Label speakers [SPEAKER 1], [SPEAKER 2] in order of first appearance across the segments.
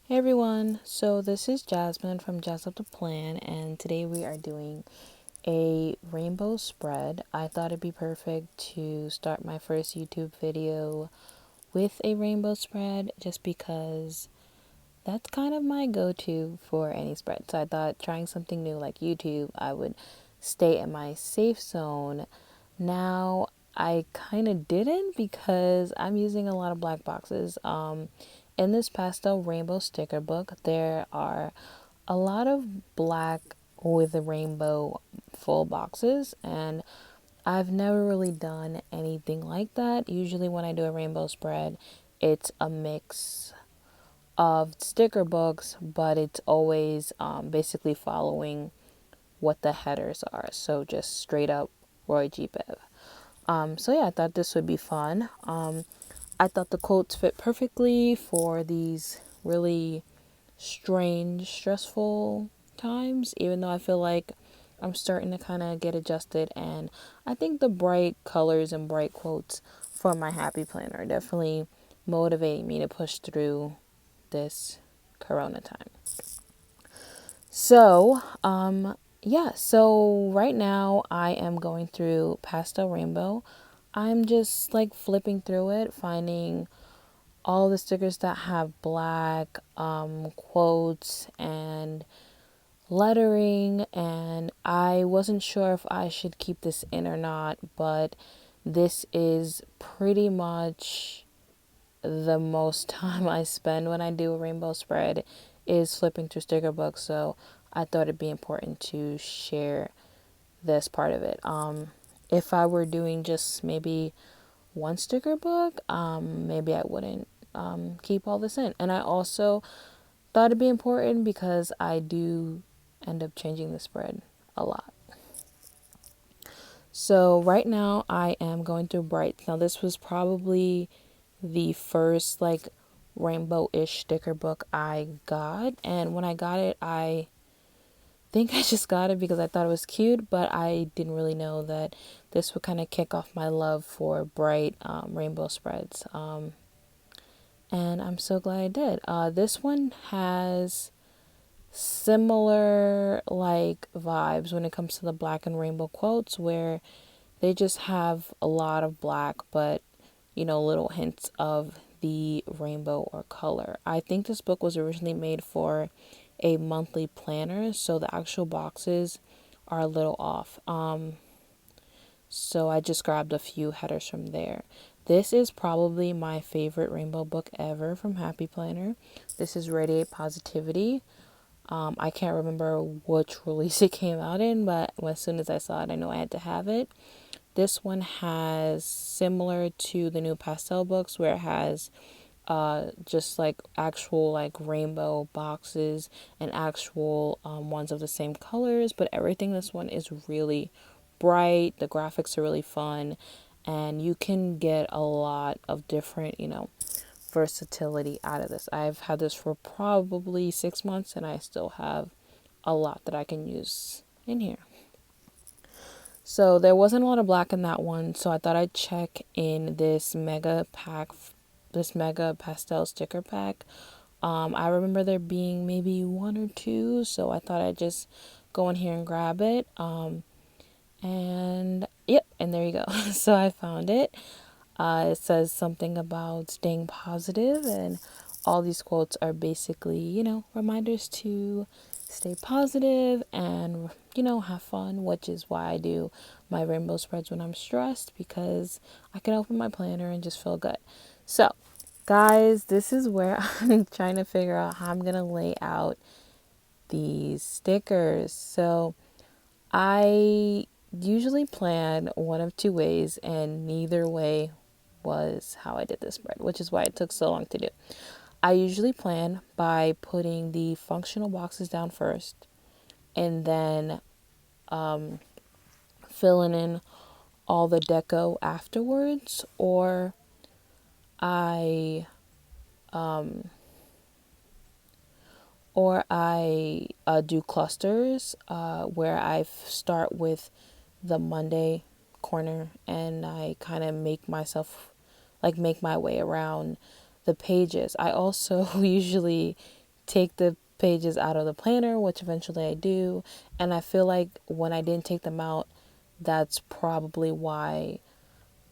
[SPEAKER 1] Hey everyone, so this is Jasmin from Jazz Up the Plan, and today we are doing a rainbow spread. I thought it'd be perfect to start my first YouTube video with a rainbow spread just because that's kind of my go to for any spread. So I thought trying something new like YouTube, I would stay in my safe zone. Now, I kind of didn't because I'm using a lot of black boxes. In this pastel rainbow sticker book, there are a lot of black with a rainbow full boxes, and I've never really done anything like that. Usually, when I do a rainbow spread, it's a mix of sticker books, but it's always basically following what the headers are. So just straight up Roy G. Biv. So yeah, I thought this would be fun. I thought the quotes fit perfectly for these really strange, stressful times, even though I feel like I'm starting to kind of get adjusted. And I think the bright colors and bright quotes for my happy planner definitely motivate me to push through this corona time. So, yeah, so right now I am going through Pastel Rainbow. I'm just like flipping through it, finding all the stickers that have black quotes and lettering, and I wasn't sure if I should keep this in or not, but this is pretty much the most time I spend when I do a rainbow spread is flipping through sticker books, so I thought it'd be important to share this part of it. If I were doing just maybe one sticker book, maybe I wouldn't keep all this in. And I also thought it'd be important because I do end up changing the spread a lot. So right now I am going through Bright. Now this was probably the first like rainbow-ish sticker book I got, and when I got it, I think I just got it because I thought it was cute, but I didn't really know that this would kind of kick off my love for bright rainbow spreads. And I'm so glad I did. This one has similar like vibes when it comes to the black and rainbow quotes, where they just have a lot of black, but little hints of the rainbow or color. I think this book was originally made for a monthly planner, so the actual boxes are a little off. So I just grabbed a few headers from there. This is probably my favorite rainbow book ever from Happy Planner. This is Radiate Positivity. I can't remember which release it came out in, but as soon as I saw it, I know I had to have it. This one has similar to the new pastel books, where it has just like actual like rainbow boxes and actual ones of the same colors, but everything this one is really bright. The graphics are really fun, and you can get a lot of different versatility out of this. I've had this for probably 6 months, and I still have a lot that I can use in here. So there wasn't a lot of black in that one, so I thought I'd check in this mega pack, this mega pastel sticker pack. I remember there being maybe one or two, so I thought I'd just go in here and grab it. And yep, and there you go. So I found it. It says something about staying positive, and all these quotes are basically, reminders to stay positive and, have fun, which is why I do my rainbow spreads when I'm stressed, because I can open my planner and just feel good. So, guys, this is where I'm trying to figure out how I'm going to lay out these stickers. So, I usually plan one of two ways, and neither way was how I did this spread, which is why it took so long to do. I usually plan by putting the functional boxes down first, and then filling in all the deco afterwards, I or I do clusters where I start with the Monday corner, and I kind of make make my way around the pages. I also usually take the pages out of the planner, which eventually I do. And I feel like when I didn't take them out, that's probably why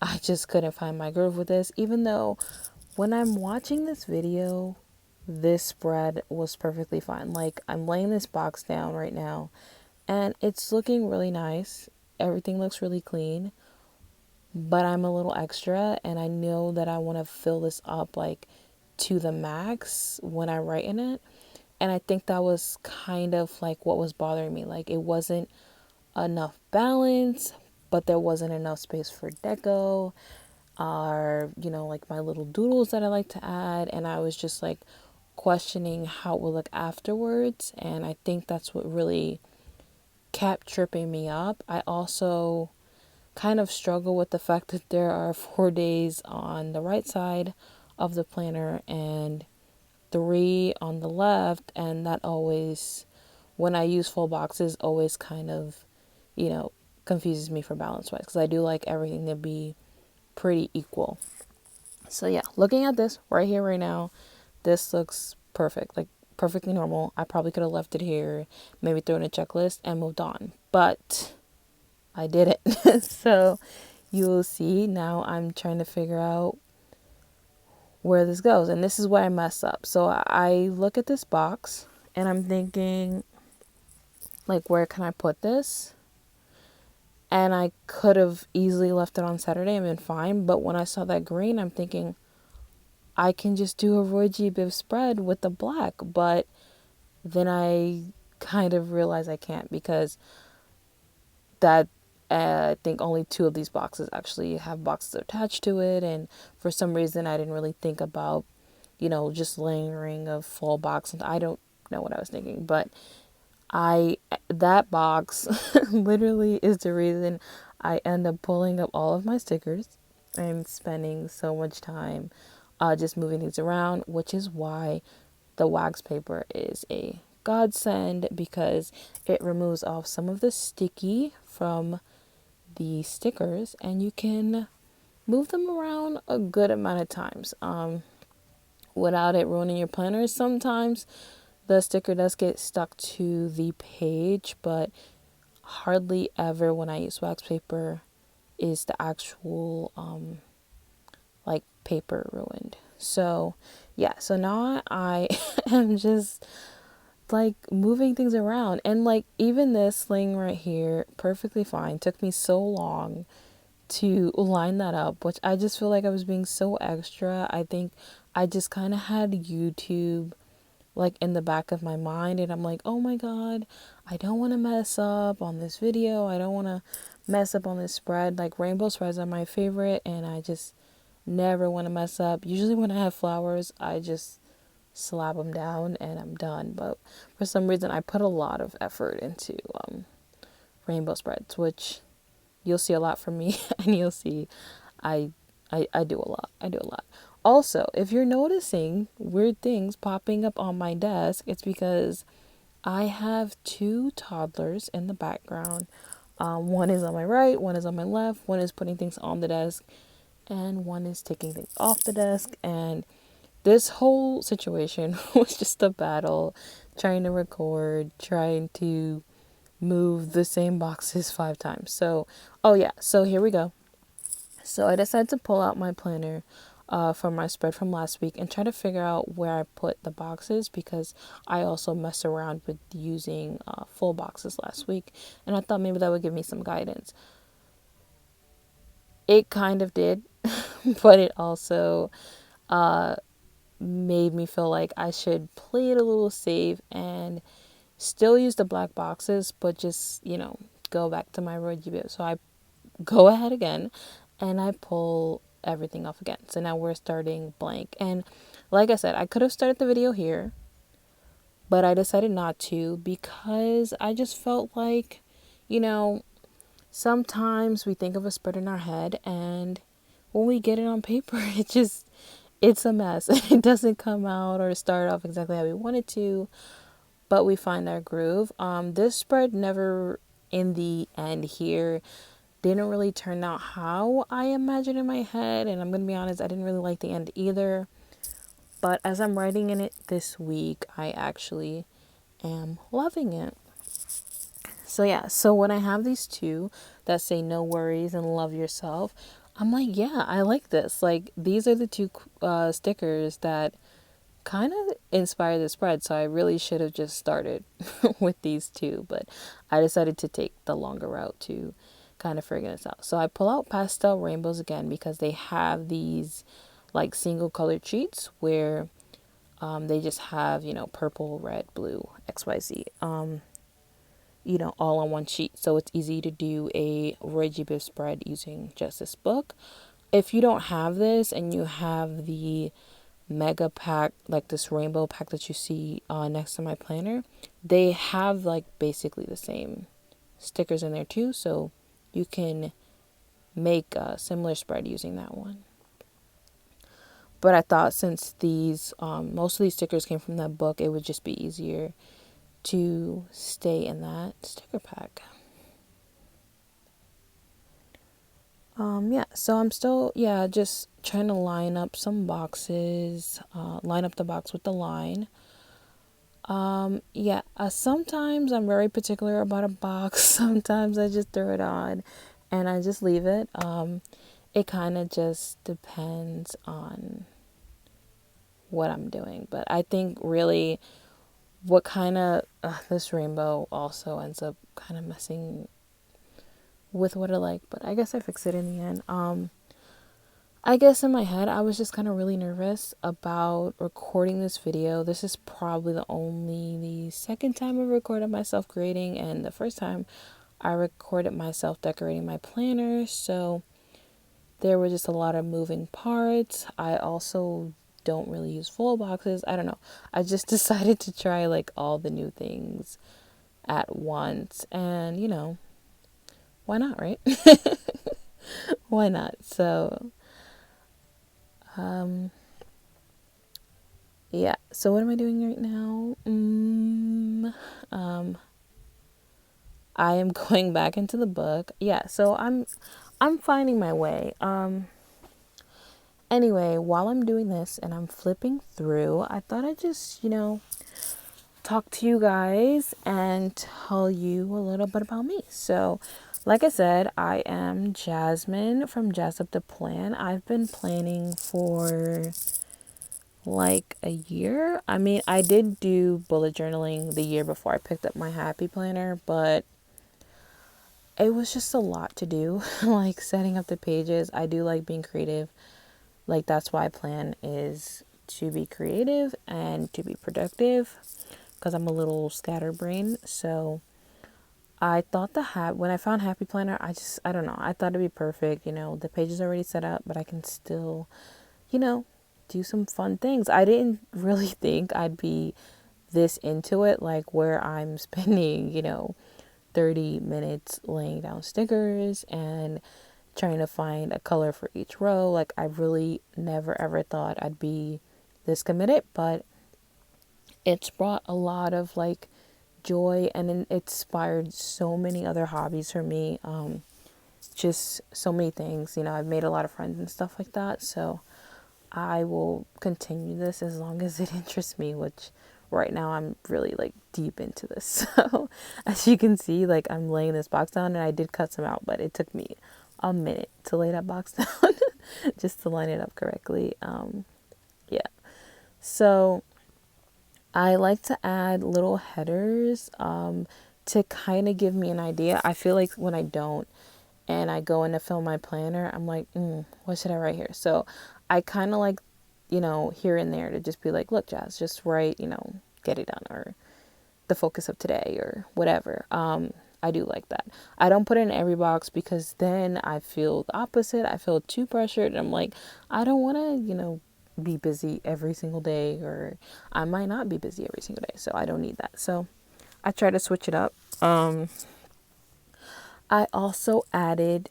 [SPEAKER 1] I just couldn't find my groove with this. Even though when I'm watching this video, this spread was perfectly fine. Like, I'm laying this box down right now and it's looking really nice. Everything looks really clean, but I'm a little extra and I know that I want to fill this up like to the max when I write in it. And I think that was kind of like what was bothering me. Like, it wasn't enough balance, but there wasn't enough space for deco or, like my little doodles that I like to add. And I was just like questioning how it would look afterwards. And I think that's what really kept tripping me up. I also kind of struggle with the fact that there are 4 days on the right side of the planner and 3 on the left, and that always, when I use full boxes, always kind of, confuses me for balance wise, because I do like everything to be pretty equal. So yeah, looking at this right here right now, this looks perfect, like perfectly normal. I probably could have left it here, maybe thrown a checklist and moved on, but I did it. So you will see now I'm trying to figure out where this goes, and this is where I mess up. So I look at this box and I'm thinking, like, where can I put this? And I could have easily left it on Saturday and been fine, but when I saw that green, I'm thinking I can just do a Roy G. Biv spread with the black, but then I kind of realized I can't, because that I think only 2 of these boxes actually have boxes attached to it, and for some reason I didn't really think about, just layering a full box. And I don't know what I was thinking, but that box literally is the reason I end up pulling up all of my stickers and spending so much time just moving things around, which is why the wax paper is a godsend, because it removes off some of the sticky from the stickers and you can move them around a good amount of times without it ruining your planner. Sometimes the sticker does get stuck to the page, but hardly ever when I use wax paper is the actual like paper ruined. So yeah, so now I am just like moving things around, and like even this thing right here, perfectly fine. Took me so long to line that up, which I just feel like I was being so extra. I think I just kind of had YouTube like in the back of my mind, and I'm like, oh my god, I don't want to mess up on this video, I don't want to mess up on this spread. Like, rainbow spreads are my favorite and I just never want to mess up. Usually when I have flowers, I just slap them down and I'm done, but for some reason I put a lot of effort into rainbow spreads, which you'll see a lot from me. And you'll see I I do a lot. I do a lot. Also, if you're noticing weird things popping up on my desk, it's because I have 2 toddlers in the background. One is on my right, one is on my left, one is putting things on the desk, and one is taking things off the desk. And this whole situation was just a battle, trying to record, trying to move the same boxes 5 times. So, oh yeah, so here we go. So I decided to pull out my planner from my spread from last week and try to figure out where I put the boxes, because I also messed around with using full boxes last week, and I thought maybe that would give me some guidance. It kind of did, but it also made me feel like I should play it a little safe and still use the black boxes, but just, go back to my Roy G. Biv. So I go ahead again and I pull everything off again. So now we're starting blank. And like I said, I could have started the video here, but I decided not to, because I just felt like, sometimes we think of a spread in our head, and when we get it on paper, it's a mess. It doesn't come out or start off exactly how we want it to, but we find our groove. This spread never, in the end here, didn't really turn out how I imagined in my head, and I'm gonna be honest, I didn't really like the end either. But as I'm writing in it this week, I actually am loving it. So yeah, so when I have these two that say no worries and love yourself, I'm like, yeah, I like this. Like, these are the two stickers that kind of inspire the spread. So I really should have just started with these two, but I decided to take the longer route to kind of figure this out. So I pull out pastel rainbows again because they have these like single colored sheets where they just have, purple, red, blue, XYZ. All on one sheet. So it's easy to do a Regibib spread using just this book. If you don't have this and you have the mega pack, like this rainbow pack that you see next to my planner, they have like basically the same stickers in there too. So you can make a similar spread using that one. But I thought since these, most of these stickers came from that book, it would just be easier to stay in that sticker pack. Yeah, so I'm still, just trying to line up some boxes, line up the box with the line. Sometimes I'm very particular about a box. Sometimes I just throw it on and I just leave it. It kind of just depends on what I'm doing. But I think really what kind of, this rainbow also ends up kind of messing with what I like, but I guess I fixed it in the end. I guess in my head, I was just kind of really nervous about recording this video. This is probably the second time I recorded myself grading, and the first time I recorded myself decorating my planner. So there were just a lot of moving parts. I also don't really use full boxes. I don't know. I just decided to try like all the new things at once, and why not, right? Why not? So yeah, so what am I doing right now? I am going back into the book. Yeah, so I'm finding my way. Anyway, while I'm doing this and I'm flipping through, I thought I'd just, talk to you guys and tell you a little bit about me. So, like I said, I am Jasmine from Jazz Up the Plan. I've been planning for like a year. I mean, I did do bullet journaling the year before I picked up my happy planner, but it was just a lot to do. Like setting up the pages. I do like being creative. Like that's why I plan is to be creative and to be productive because I'm a little scatterbrained. So I thought when I found Happy Planner, I don't know. I thought it'd be perfect. The page is already set up, but I can still, you know, do some fun things. I didn't really think I'd be this into it, like where I'm spending, 30 minutes laying down stickers and trying to find a color for each row. Like I really never ever thought I'd be this committed, but it's brought a lot of like joy and it inspired so many other hobbies for me. Just so many things, I've made a lot of friends and stuff like that. So I will continue this as long as it interests me, which right now I'm really like deep into this. So as you can see, like I'm laying this box down and I did cut some out, but it took me a minute to lay that box down just to line it up correctly. Yeah. So I like to add little headers to kind of give me an idea. I feel like when I don't and I go in to fill my planner, I'm like, what should I write here? So I kind of like, here and there to just be like, look, Jazz, just write, get it done or the focus of today or whatever. I do like that. I don't put it in every box because then I feel the opposite. I feel too pressured. And I'm like, I don't want to, be busy every single day, or I might not be busy every single day. So I don't need that. So I try to switch it up. I also added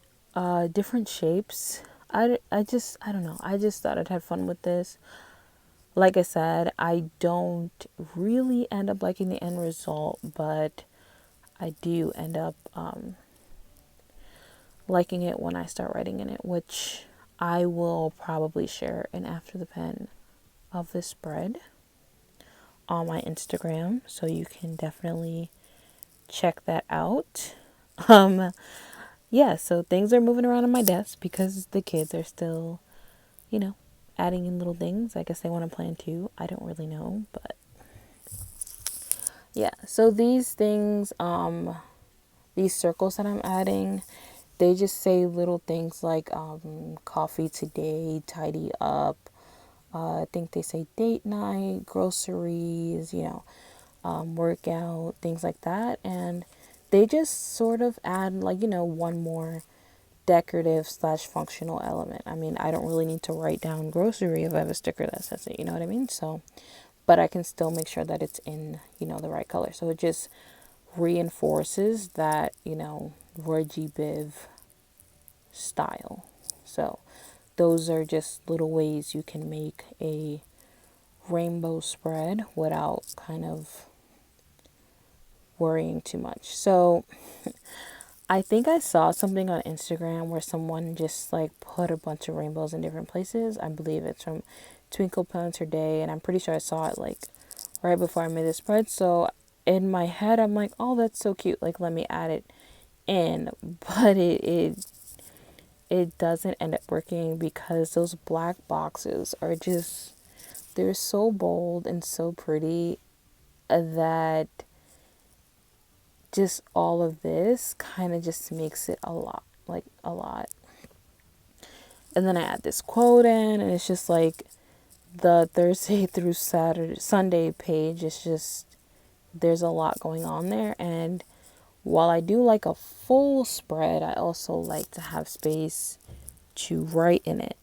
[SPEAKER 1] different shapes. I don't know. I just thought I'd have fun with this. Like I said, I don't really end up liking the end result, but I do end up liking it when I start writing in it, which I will probably share in After the Pen of this spread on my Instagram, so you can definitely check that out. Um, yeah, so things are moving around on my desk because the kids are still, you know, adding in little things. I guess they want to plan too. I don't really know, but yeah. So these things, these circles that I'm adding, they just say little things like coffee today, tidy up. I think they say date night, groceries, workout, things like that. And they just sort of add like, one more decorative slash functional element. I mean, I don't really need to write down grocery if I have a sticker that says it, you know what I mean? So, but I can still make sure that it's in, the right color. So it just reinforces that, Roji Biv style. So those are just little ways you can make a rainbow spread without kind of worrying too much. So I think I saw something on Instagram where someone just like put a bunch of rainbows in different places. I believe it's from Twinkle Plants Her Day, and I'm pretty sure I saw it like right before I made the spread. So in my head, I'm like, oh, that's so cute. Like, let me add it in, but it doesn't end up working because those black boxes are just, they're so bold and so pretty that just all of this kind of just makes it a lot, like a lot. And then I add this quote in, and it's just like the Thursday through Sunday page. It's just, there's a lot going on there. And while I do like a full spread, I also like to have space to write in it.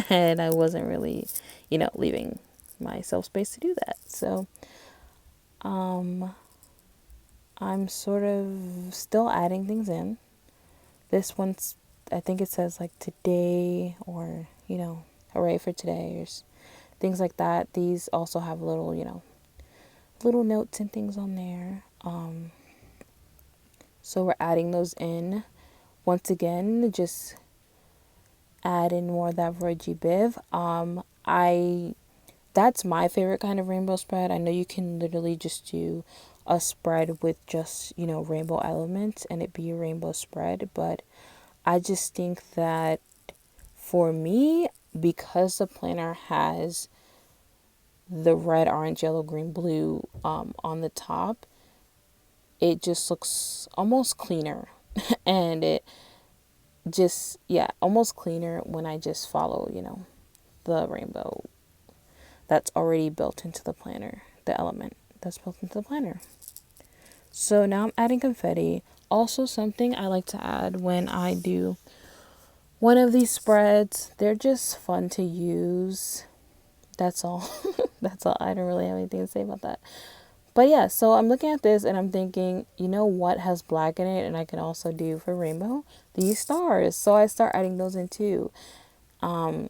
[SPEAKER 1] And I wasn't really, leaving myself space to do that. So, I'm sort of still adding things in. This one's, I think it says like today, or, hooray for today, or things like that. These also have little, little notes and things on there. So we're adding those in. Once again, just add in more of that Veggie Biv. That's my favorite kind of rainbow spread. I know you can literally just do a spread with just, rainbow elements and it be a rainbow spread, but I just think that for me, because the planner has the red, orange, yellow, green, blue on the top, it just looks almost cleaner. And it just, yeah, almost cleaner when I just follow, the rainbow that's already built into the planner, the element that's built into the planner. So now I'm adding confetti. Also, something I like to add when I do one of these spreads, they're just fun to use. That's all. That's all. I don't really have anything to say about that. But yeah, so I'm looking at this and I'm thinking, you know what has black in it and I can also do for rainbow? These stars. So I start adding those in too. And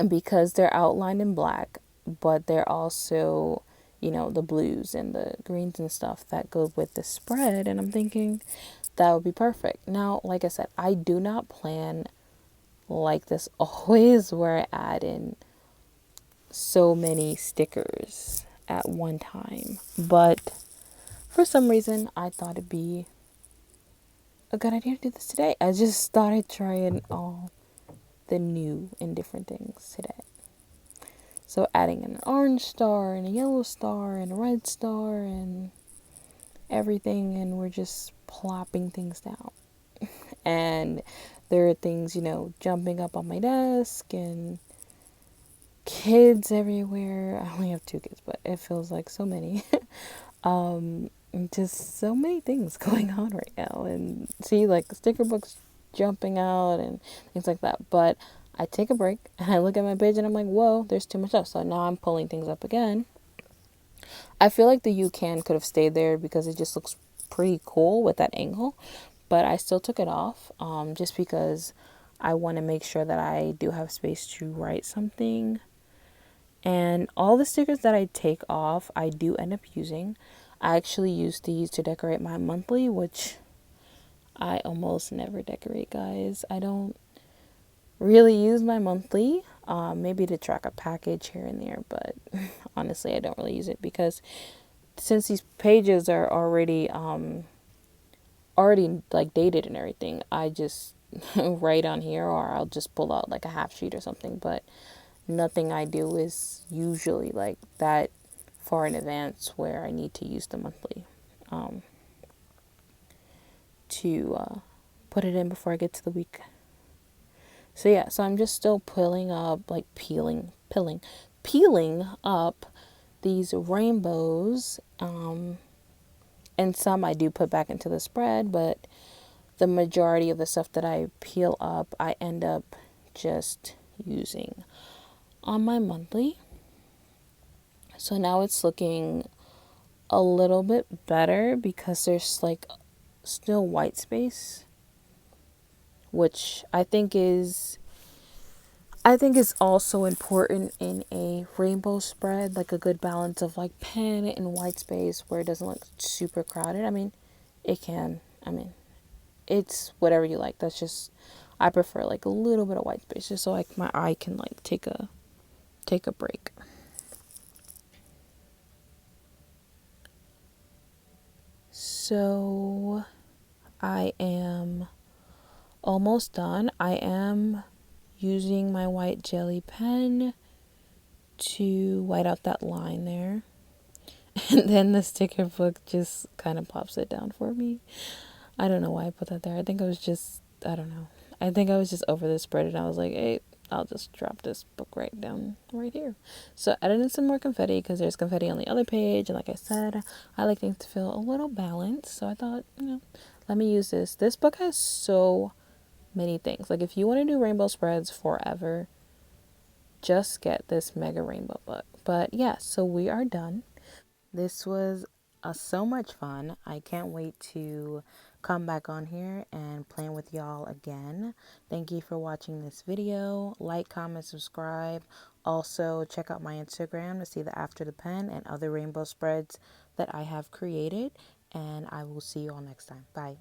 [SPEAKER 1] because they're outlined in black, but they're also, the blues and the greens and stuff that go with the spread. And I'm thinking that would be perfect. Now, like I said, I do not plan like this always where I add in so many stickers at one time. But for some reason, I thought it'd be a good idea to do this today. I just started trying all the new and different things today. So adding an orange star and a yellow star and a red star and everything, and we're just plopping things down. And there are things, jumping up on my desk and kids everywhere. I only have 2 kids, but it feels like so many. Just so many things going on right now, and see like sticker books jumping out and things like that. But I take a break and I look at my page and I'm like, whoa, there's too much stuff. So now I'm pulling things up again. I feel like the you can could have stayed there because it just looks pretty cool with that angle, but I still took it off just because I want to make sure that I do have space to write something. And all the stickers that I take off, I do end up using. I actually use these to decorate my monthly, which I almost never decorate, guys. I don't really use my monthly. maybe to track a package here and there, but honestly, I don't really use it because since these pages are already like dated and everything, I just write on here or I'll just pull out like a half sheet or something, but nothing I do is usually like that far in advance where I need to use the monthly um, to put it in before I get to the week. So yeah, so I'm just still pulling up, like peeling up these rainbows. And some I do put back into the spread, but the majority of the stuff that I peel up, I end up just using on my monthly. So now it's looking a little bit better because there's like still white space, which I think is also important in a rainbow spread, like a good balance of like pen and white space where it doesn't look super crowded. I mean, it can. I mean, it's whatever you like. That's just I prefer like a little bit of white space just so like my eye can like take a break. So I am almost done. I am using my white jelly pen to white out that line there. And then the sticker book just kind of pops it down for me. I don't know why I put that there. I don't know. I think I was just over the spread and I was like, hey, I'll just drop this book right down right here. So I added in some more confetti because there's confetti on the other page. And like I said, I like things to feel a little balanced. So I thought, let me use this. This book has so many things. Like if you want to do rainbow spreads forever, just get this mega rainbow book. But yeah, so we are done. This was so much fun. I can't wait to come back on here and plan with y'all again. Thank you for watching this video. Like, comment, subscribe. Also, check out my Instagram to see the After the Pen and other rainbow spreads that I have created. And I will see you all next time. Bye.